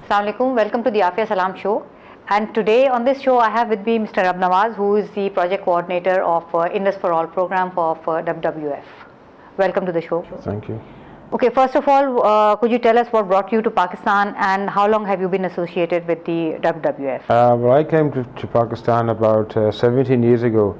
Assalamu alaikum. Welcome to the Afia Salam show. And today on this show I have with me Mr. Rab Nawaz, who is the project coordinator of Indus for All program of WWF. Welcome to the show. Thank you. Okay, first of all, could you tell us what brought you to Pakistan and how long have you been associated with the WWF? Well, I came to Pakistan about 17 years ago,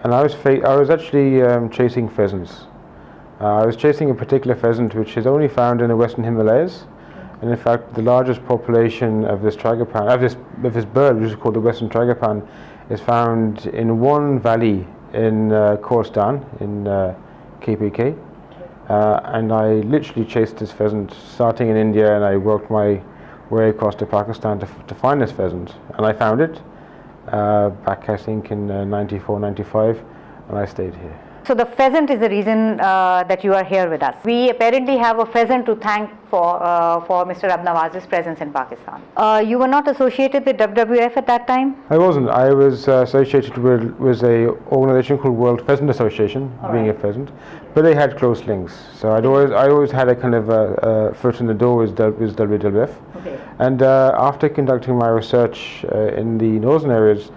and I was actually chasing pheasants. I was chasing a particular pheasant which is only found in the Western Himalayas, and in fact the largest population of this tragopan, of this bird, which is called the Western tragopan, is found in one valley in Khorasan in KPK. And I literally chased this pheasant starting in India, and I worked my way across to Pakistan to find this pheasant, and I found it back I think in 94, 95, and I stayed here. So the pheasant is the reason that you are here with us. We apparently have a pheasant to thank for Mr. Rab Nawaz's presence in Pakistan. You were not associated with WWF at that time? I wasn't. I was associated with a organisation called World Pheasant Association, being a pheasant, but they had close links. So I always had a kind of a foot in the door with WWF. Okay. And after conducting my research in the northern areas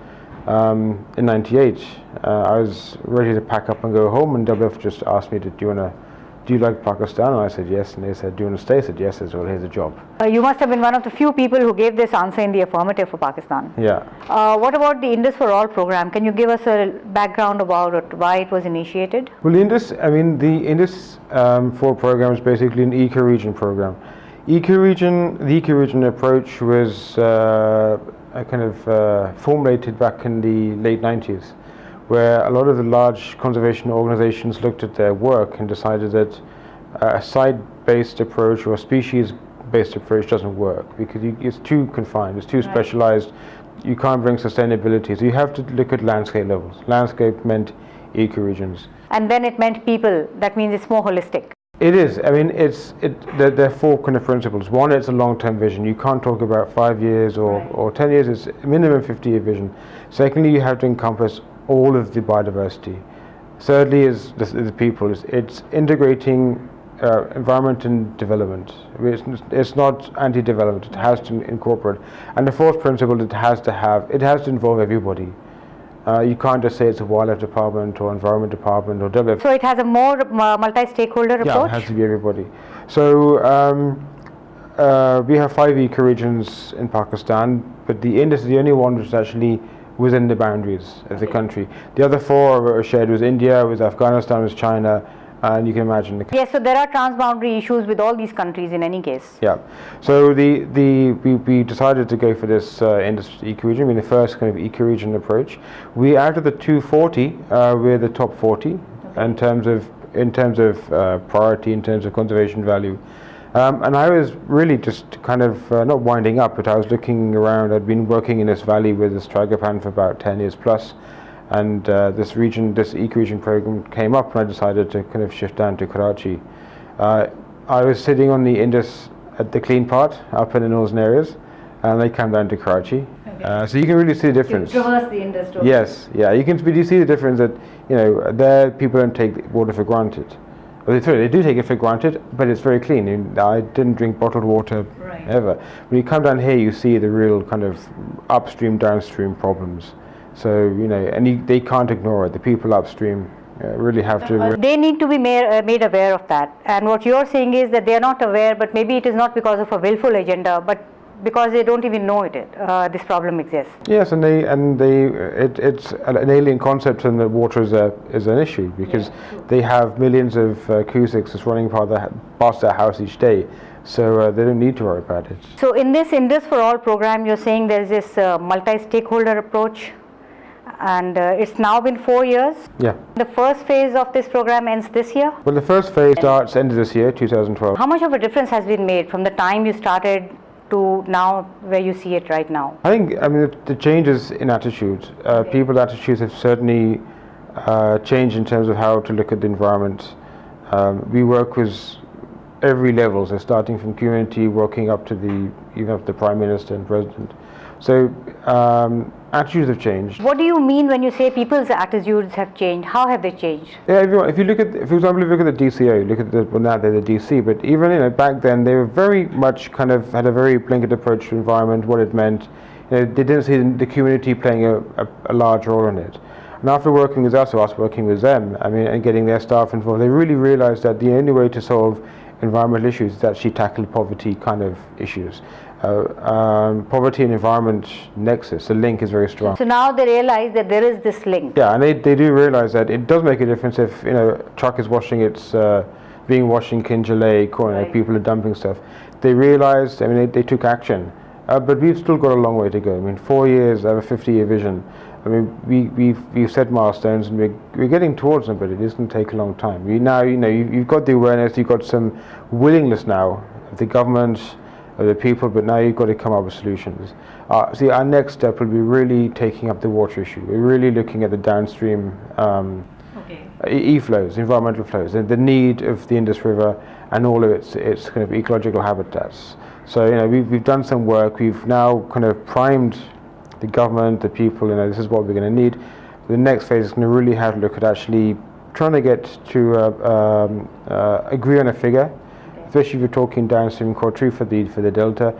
in '98, I was ready to pack up and go home, and WWF just asked me, do you like Pakistan? And I said yes, and they said, do you want to stay? I said yes. I said, well, here's a job. You must have been one of the few people who gave this answer in the affirmative for Pakistan. Yeah. What about the Indus for All program? Can you give us a background about it, why it was initiated? Well, the Indus for program is basically an eco-region program. The eco-region approach was formulated back in the late 90s, where a lot of the large conservation organizations looked at their work and decided that a site-based approach or a species-based approach doesn't work because it's too confined, it's too specialized. You can't bring sustainability, so you have to look at landscape levels. Landscape meant ecoregions. And then it meant people. That means it's more holistic. It is. I mean, there are four kind of principles. One, it's a long-term vision. You can't talk about 5 years or 10 years. It's a minimum 50-year vision. Secondly, you have to encompass all of the biodiversity. Thirdly is the people. It's integrating environment and development. It's not anti-development. It has to incorporate. And the fourth principle, it has to involve everybody. You can't just say it's a wildlife department or environment department or WWF. So it has a more multi-stakeholder approach? Yeah, it has to be everybody. So we have 5 ecoregions in Pakistan, but the Indus is the only one which is actually within the boundaries of the country. The other 4 are shared with India, with Afghanistan, with China, and you can imagine. Yes, so there are transboundary issues with all these countries in any case. Yeah, so we decided to go for this Indus ecoregion, I mean the first kind of ecoregion approach. Out of the 240, we're the top 40 in terms of priority, in terms of conservation value. And I was really just kind of not winding up, but I was looking around. I'd been working in this valley with this tragopan for about 10 years plus, and this ecoregion program came up, and I decided to kind of shift down to Karachi. I was sitting on the Indus at the clean part up in the northern areas, and they came down to Karachi. Okay. So you can really see the difference. You traverse the Indus. Yes, yeah, you see the difference that there people don't take water for granted. Well, they do take it for granted, but it's very clean. I didn't drink bottled water ever. When you come down here, you see the real kind of upstream, downstream problems. So they can't ignore it. The people upstream really have to. They need to be made aware of that. And what you're saying is that they are not aware, but maybe it is not because of a willful agenda, but because they don't even know this problem exists. Yes, and it's an alien concept, and that water is an issue because they have millions of cusics just running past their house each day, so they don't need to worry about it. So in this Indus for All program, you're saying there's this multi-stakeholder approach, and it's now been 4 years. Yeah. The first phase of this program ends this year? Well, the first phase starts end of this year, 2012. How much of a difference has been made from the time you started to now where you see it right now? I think, the changes in attitude. People's attitudes have certainly changed in terms of how to look at the environment. We work with every level, so starting from community, working up to even up to the Prime Minister and President. So attitudes have changed. What do you mean when you say people's attitudes have changed? How have they changed? Yeah, if you look at, for example, if you look at the DCO, look at well, now they're the DC, but even back then they were very much kind of had a very blanket approach to environment, what it meant. They didn't see the community playing a large role in it. And after working with us, or us working with them, I mean, and getting their staff involved, they really realised that the only way to solve environmental issues is actually tackle poverty kind of issues. Poverty and environment nexus, the link is very strong. So now they realize that there is this link. Yeah, and they do realise that it does make a difference if a truck is washing its washing Kinja Lake, or Right. people are dumping stuff. They realised, I mean, they took action, but we've still got a long way to go. I mean, 4 years, I have a 50-year vision. I mean, we've set milestones, and we're getting towards them, but it is going to take a long time. You've got the awareness, you've got some willingness now of the government, of the people, but now you've got to come up with solutions. See, our next step will be really taking up the water issue. We're really looking at the downstream e-flows, environmental flows, and the need of the Indus River and all of its kind of ecological habitats. So we've done some work. We've now kind of primed the government, the people. This is what we're going to need. The next phase is going to really have to look at actually trying to get to agree on a figure, especially if you're talking downstream Kotri for the delta.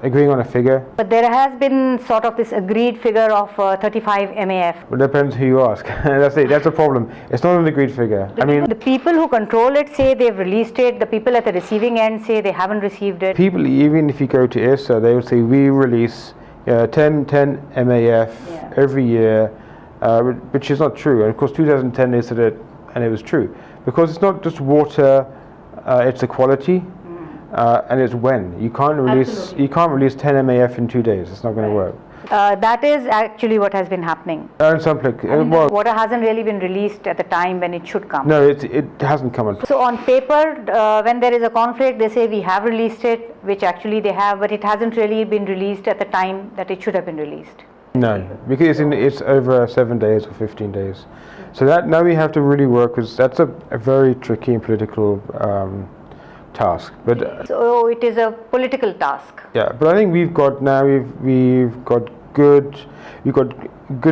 Agreeing on a figure. But there has been sort of this agreed figure of 35 MAF. It depends who you ask. That's a problem. It's not an agreed figure. The people who control it say they've released it. The people at the receiving end say they haven't received it. People, even if you go to ISA, they will say we release 10 MAF every year, which is not true. And of course, 2010 they said it, and it was true, because it's not just water. It's the quality. And it's when you can't release 10 MAF in 2 days. It's not going to work. That is actually what has been happening. In some places, water hasn't really been released at the time when it should come. No, it hasn't come. So on paper, when there is a conflict, they say we have released it, which actually they have, but it hasn't really been released at the time that it should have been released. No, because it's over 7 days or 15 days. So that now we have to really work with. That's a very tricky and political task, but so it is a political task. Yeah, but I think we've got good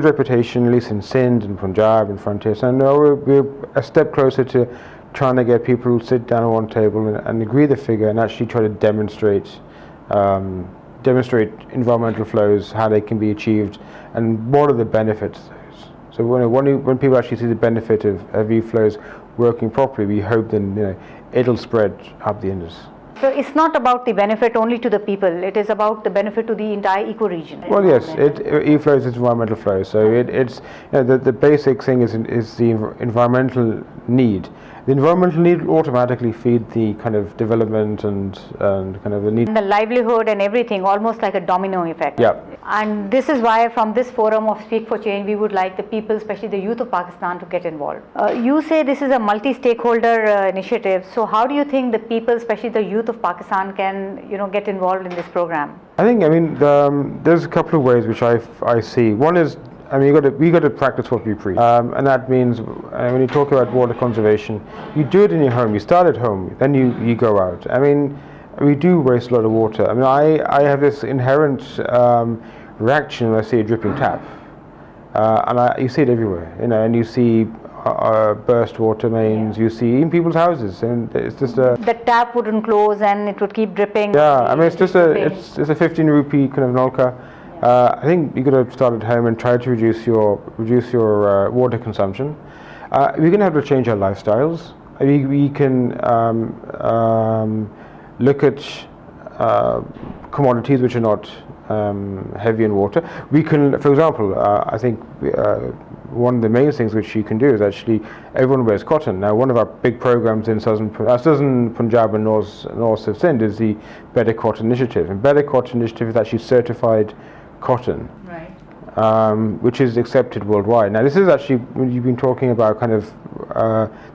reputation, at least in Sindh and Punjab and frontier. So now we're a step closer to trying to get people to sit down at one table and agree the figure and actually try to demonstrate environmental flows, how they can be achieved, and what are the benefits of those. So when people actually see the benefit of e-flows working properly, we hope then it'll spread up the Indus. So it's not about the benefit only to the people, it is about the benefit to the entire ecoregion. Well, yes, e-flows is environmental flow, so it's the basic thing is the environmental need. The environmental need will automatically feed the kind of development and kind of the need. And the livelihood and everything, almost like a domino effect. Yeah. And this is why from this forum of Speak for Change, we would like the people, especially the youth of Pakistan, to get involved. You say this is a multi-stakeholder initiative, so how do you think the people, especially the youth of Pakistan, can get involved in this program? There's a couple of ways which I see. One is, we got to practice what we preach, and that means when you talk about water conservation, you do it in your home. You start at home, then you go out. We do waste a lot of water. I have this inherent reaction when I see a dripping tap, and you see it everywhere. And you see burst water mains. You see in people's houses, and it's just the tap wouldn't close, and it would keep dripping. Yeah, it's just a 15 rupee kind of nolka. I think you got to start at home and try to reduce your water consumption. We're going to have to change our lifestyles. We can look at commodities which are not heavy in water. We can, for example, I think one of the main things which you can do is actually everyone wears cotton. Now, one of our big programs in southern Punjab and north of Sindh is the Better Cotton Initiative. And Better Cotton Initiative is actually certified cotton, right, which is accepted worldwide. Now, this is actually when you've been talking about kind of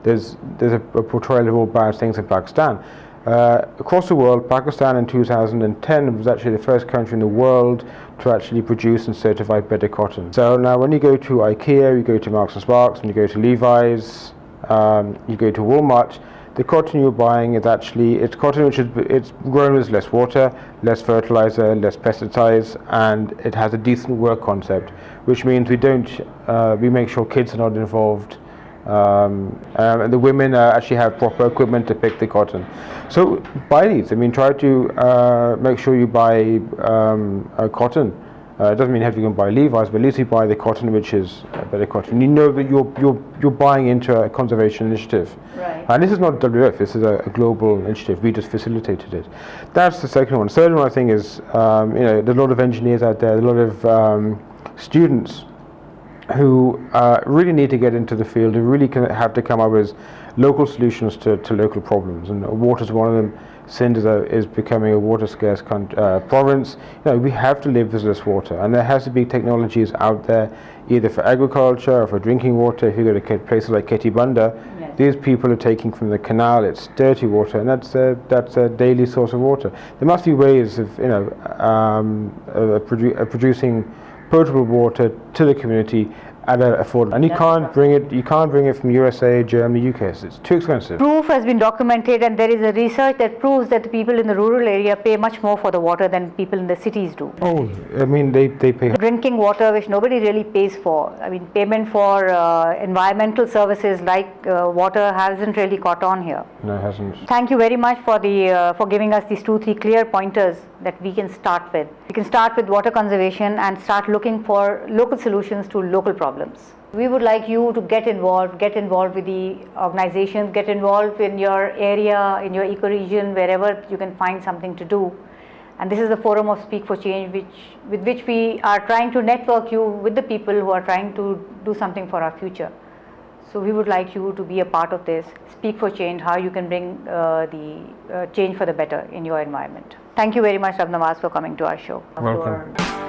there's a portrayal of all bad things in Pakistan. Across the world, Pakistan in 2010 was actually the first country in the world to actually produce and certify better cotton. So now when you go to IKEA, you go to Marks and Sparks, when you go to Levi's, you go to Walmart, the cotton you're buying is actually, it's cotton which is it's grown with less water, less fertilizer, less pesticides, and it has a decent work concept, which means we make sure kids are not involved, and the women actually have proper equipment to pick the cotton. So buy these. I mean, try to make sure you buy cotton. It doesn't mean you have to go and buy Levi's, but at least you buy the cotton which is better cotton. You know that you're buying into a conservation initiative. Right. And this is not WWF, this is a global initiative. We just facilitated it. That's the second one. Third one, I think, is there's a lot of engineers out there, a lot of students who really need to get into the field, who really have to come up with local solutions to local problems, and water is one of them. Sindh is becoming a water scarce province. We have to live with less water, and there has to be technologies out there, either for agriculture or for drinking water. If you go to places like Ketibanda, yes, these people are taking from the canal. It's dirty water, and that's a daily source of water. There must be ways of producing potable water to the community at an affordable, and you can't bring it from USA, Germany, UK. It's too expensive. Proof has been documented, and there is a research that proves that the people in the rural area pay much more for the water than people in the cities do. Oh, I mean, they pay. Drinking water, which nobody really pays for. I mean, payment for environmental services like water hasn't really caught on here. No, it hasn't. Thank you very much for giving us these 2-3 clear pointers that we can start with. We can start with water conservation and start looking for local solutions to local problems. We would like you to get involved with the organizations, get involved in your area, in your ecoregion, wherever you can find something to do. And this is the forum of Speak for Change, with which we are trying to network you with the people who are trying to do something for our future. So we would like you to be a part of this. Speak for Change, how you can bring the change for the better in your environment. Thank you very much, Rab Nawaz, for coming to our show. Welcome.